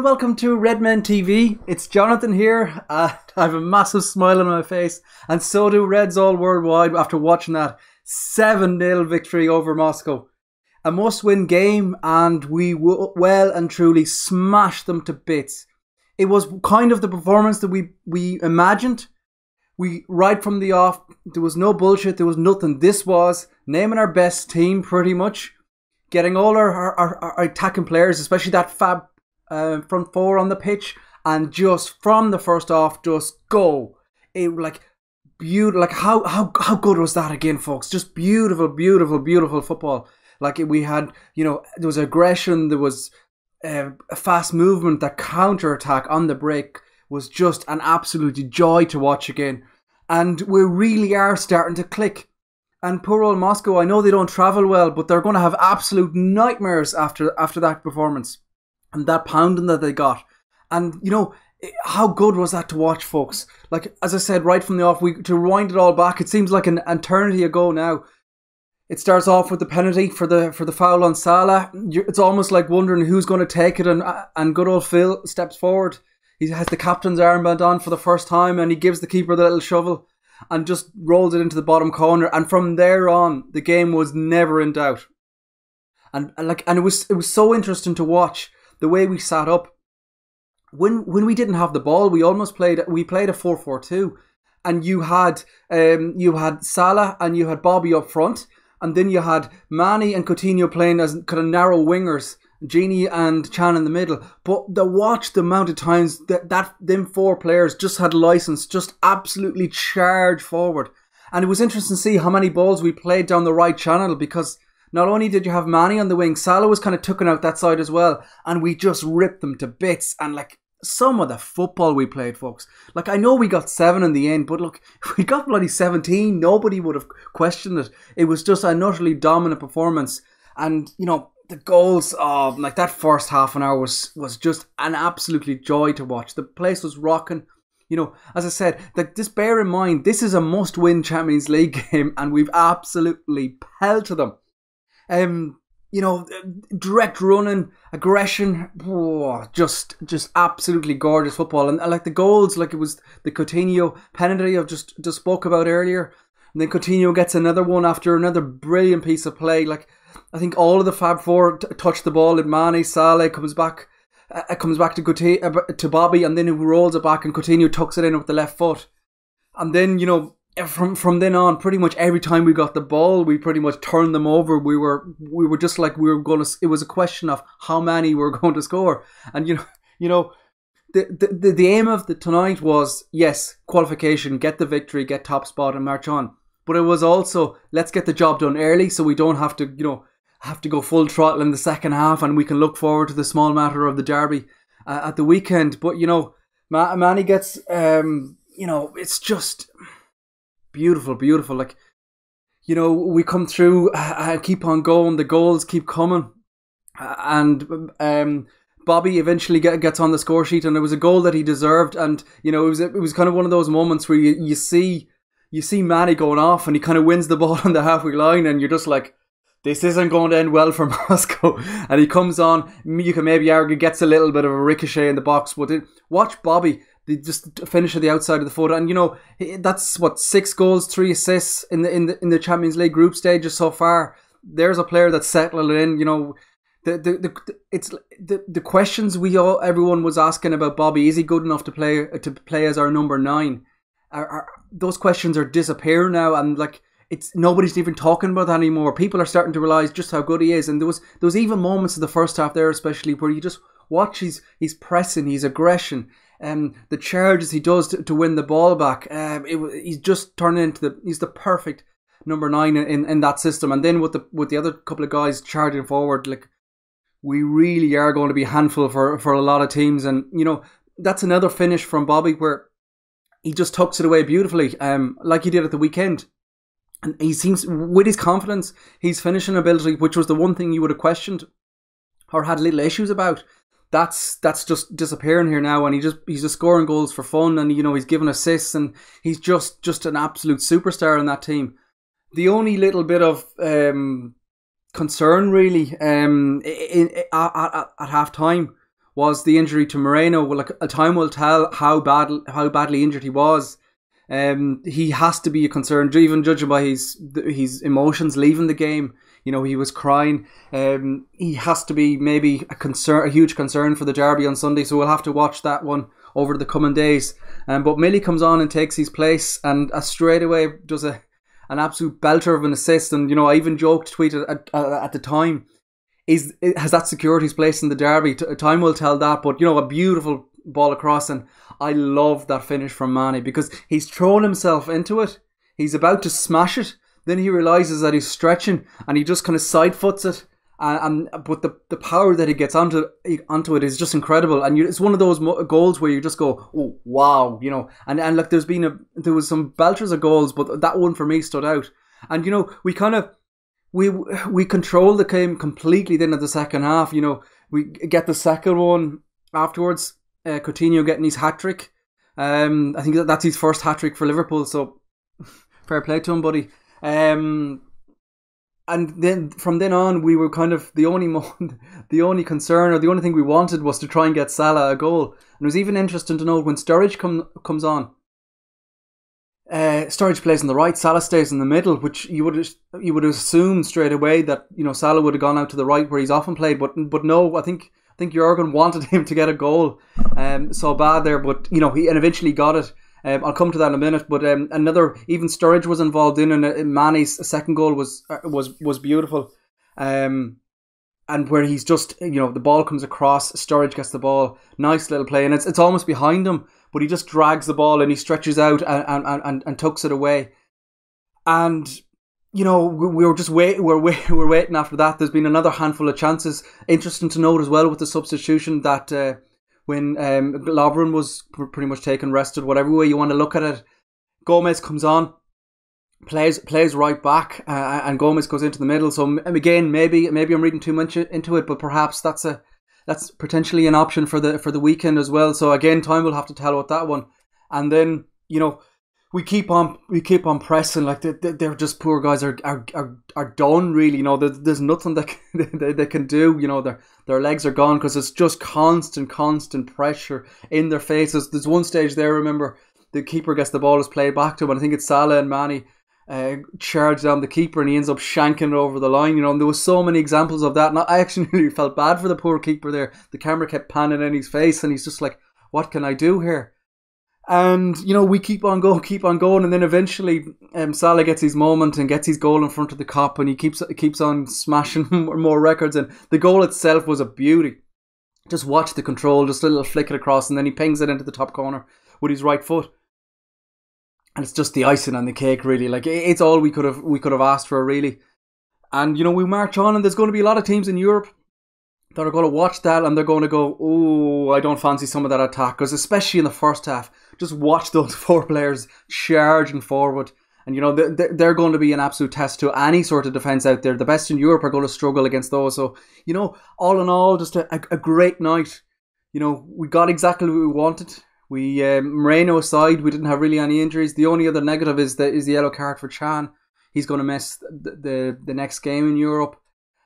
and welcome to Redmen TV. It's Jonathan here. I have a massive smile on my face, and so do Reds all worldwide after watching that 7-0 victory over Moscow. A must-win game, and we well and truly smashed them to bits. It was kind of the performance that we imagined. Right from the off, there was no bullshit, there was nothing. This was naming our best team pretty much. Getting all our attacking players, especially that fab front four on the pitch, and just from the first off, just go. It like beautiful. Like how good was that again, folks? Just beautiful, beautiful, beautiful football. Like we had, there was aggression, there was a fast movement. That counter attack on the break was just an absolute joy to watch again, and we really are starting to click. And poor old Moscow, I know they don't travel well, but they're going to have absolute nightmares after that performance and that pounding that they got. And, how good was that to watch, folks? Like, as I said, right from the off, to rewind it all back, it seems like an eternity ago now. It starts off with the penalty for the foul on Salah. It's almost like wondering who's going to take it, and good old Phil steps forward. He has the captain's armband on for the first time, and he gives the keeper the little shovel and just rolled it into the bottom corner. And from there on, the game was never in doubt. And it was so interesting to watch the way we sat up. When we didn't have the ball, we played a 4-4-2, and you had Salah and you had Bobby up front, and then you had Manny and Coutinho playing as kind of narrow wingers, Gini and Chan in the middle. But watch the amount of times that them four players just had license, just absolutely charge forward. And it was interesting to see how many balls we played down the right channel, because not only did you have Manny on the wing, Salah was kind of tucking out that side as well, and we just ripped them to bits. And some of the football we played, folks. I know we got 7 in the end, but look, if we got bloody 17, nobody would have questioned it. It was just an utterly dominant performance. And, the goals of that first half an hour was just an absolutely joy to watch. The place was rocking. As I said, just bear in mind, this is a must-win Champions League game, and we've absolutely pelted them. Direct running, aggression, just absolutely gorgeous football. And like the goals, like it was the Coutinho penalty I've just spoke about earlier, and then Coutinho gets another one after another brilliant piece of play. I think all of the Fab Four touch the ball, and Mane, Salah comes back to Bobby, and then he rolls it back, and Coutinho tucks it in with the left foot. And then, from then on, pretty much every time we got the ball, we pretty much turned them over. We were just like we were going to. It was a question of how many we were going to score. And the aim of tonight was, yes, qualification, get the victory, get top spot, and march on. But it was also, let's get the job done early, so we don't have to go full throttle in the second half, and we can look forward to the small matter of the derby at the weekend. But Manny gets it's just beautiful, beautiful. We come through and keep on going. The goals keep coming, and Bobby eventually gets on the score sheet, and it was a goal that he deserved. And it was kind of one of those moments where you see Manny going off, and he kind of wins the ball on the halfway line, and you're just like, this isn't going to end well for Moscow. And he comes on, you can maybe argue, gets a little bit of a ricochet in the box, but watch Bobby. They just finish at the outside of the foot, and that's 6 goals, 3 assists in the Champions League group stages so far. There's a player that's settling it in. The questions everyone was asking about Bobby. Is he good enough to play as our number 9? Those questions are disappearing now, and nobody's even talking about that anymore. People are starting to realise just how good he is. And there was even moments in the first half there, especially, where you just watch he's pressing, his aggression. The charges he does to win the ball back, he's just turning into he's the perfect number 9 in that system. And then with the other couple of guys charging forward, we really are going to be a handful for a lot of teams. And that's another finish from Bobby where he just tucks it away beautifully, like he did at the weekend. And he seems, with his confidence, his finishing ability, which was the one thing you would have questioned or had little issues about, that's just disappearing here now. And he's just scoring goals for fun, and he's giving assists, and he's just an absolute superstar in that team. The only little bit of concern really at half time was the injury to Moreno. Well, like, a time will tell how badly injured he was. He has to be a concern, even judging by his emotions leaving the game. You know, he was crying. He has to be maybe a huge concern for the derby on Sunday. So we'll have to watch that one over the coming days. But Millie comes on and takes his place, and straight away does an absolute belter of an assist. And, you know, I even tweeted at the time, has that secured his place in the derby? Time will tell that. But, you know, a beautiful ball across, and I love that finish from Mane because he's thrown himself into it. He's about to smash it. Then he realises that he's stretching, and he just kind of side foots it. But the power that he gets onto it is just incredible. And it's one of those goals where you just go, oh wow, you know. And like there was some belters of goals, but that one for me stood out. And, you know, we control the game completely. Then at the second half, you know, we get the second one afterwards. Coutinho getting his hat trick. I think that's his first hat trick for Liverpool. So fair play to him, buddy. And then from then on, we were kind of the only concern, or the only thing we wanted, was to try and get Salah a goal. And it was even interesting to note when Sturridge comes on. Sturridge plays on the right, Salah stays in the middle, which you would assume straight away that, you know, Salah would have gone out to the right where he's often played, but no, I think Jurgen wanted him to get a goal, so bad there, but, you know, he eventually got it. I'll come to that in a minute, but another, even Sturridge was involved in Mane's second goal was beautiful, and where he's just, you know, the ball comes across, Sturridge gets the ball, nice little play, and it's almost behind him, but he just drags the ball and he stretches out and tucks it away, and, you know, we're waiting after that. There's been another handful of chances. Interesting to note as well with the substitution that when Lovren was pretty much taken rested, whatever way you want to look at it, Gomez comes on, plays right back, and Gomez goes into the middle. So again, maybe I'm reading too much into it, but perhaps that's potentially an option for the weekend as well. So again, time will have to tell with that one. And then, you know, we keep on pressing, like they're just, poor guys are done, really. You know, there's nothing that they can do. You know, their legs are gone because it's just constant pressure in their faces. There's one stage there, remember, the keeper gets the ball, is played back to him, and I think it's Salah and Mane charge down the keeper, and he ends up shanking it over the line. You know, and there was so many examples of that, and I actually really felt bad for the poor keeper there. The camera kept panning in his face, and he's just like, what can I do here? And, you know, we keep on going, and then eventually Salah gets his moment and gets his goal in front of the cop, and he keeps on smashing more records, and the goal itself was a beauty. Just watch the control, just a little flick it across, and then he pings it into the top corner with his right foot. And it's just the icing on the cake, really. Like, it's all we could have asked for, really. And, you know, we march on, and there's going to be a lot of teams in Europe that are going to watch that, and they're going to go, oh, I don't fancy some of that attack, because especially in the first half, just watch those four players charging forward, and, you know, they're going to be an absolute test to any sort of defence out there. The best in Europe are going to struggle against those. So, you know, all in all, just a great night. You know, we got exactly what we wanted. We Moreno aside, we didn't have really any injuries. The only other negative is the yellow card for Chan. He's going to miss the next game in Europe.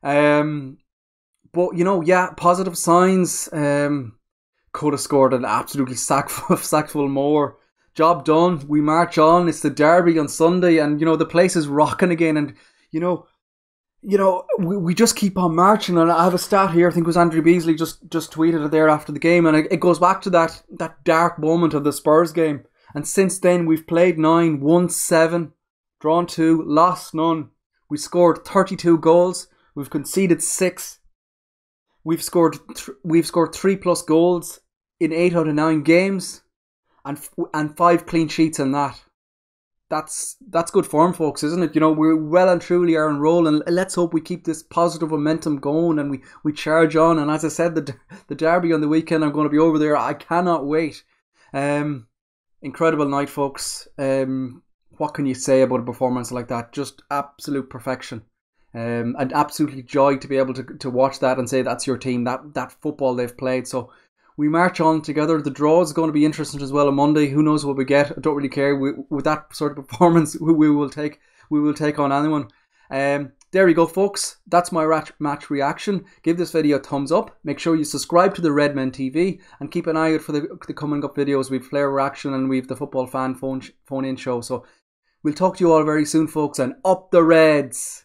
But, you know, yeah, positive signs. Could have scored an absolutely sackful more. Job done. We march on. It's the derby on Sunday, and, you know, the place is rocking again. And, you know, we just keep on marching. And I have a stat here. I think it was Andrew Beasley just tweeted it there after the game, and it goes back to that dark moment of the Spurs game. And since then, we've played 9, won 7, drawn 2, lost none. We scored 32 goals. We've conceded 6. We've scored 3+ goals in 8 out of 9 games, and 5 clean sheets in that. That's good form, folks, isn't it? You know, we're well and truly are in roll, and let's hope we keep this positive momentum going, and we charge on. And as I said, the derby on the weekend, I'm going to be over there. I cannot wait. Incredible night, folks. What can you say about a performance like that? Just absolute perfection. And absolutely joy to be able to watch that and say that's your team, that football they've played. So we march on together. The draw is going to be interesting as well on Monday. Who knows what we get? I don't really care. With that sort of performance, we will take on anyone. There you go, folks. That's my match reaction. Give this video a thumbs up. Make sure you subscribe to the Redmen TV and keep an eye out for the coming up videos. We've player reaction and we've the football fan phone in show. So we'll talk to you all very soon, folks, and up the Reds.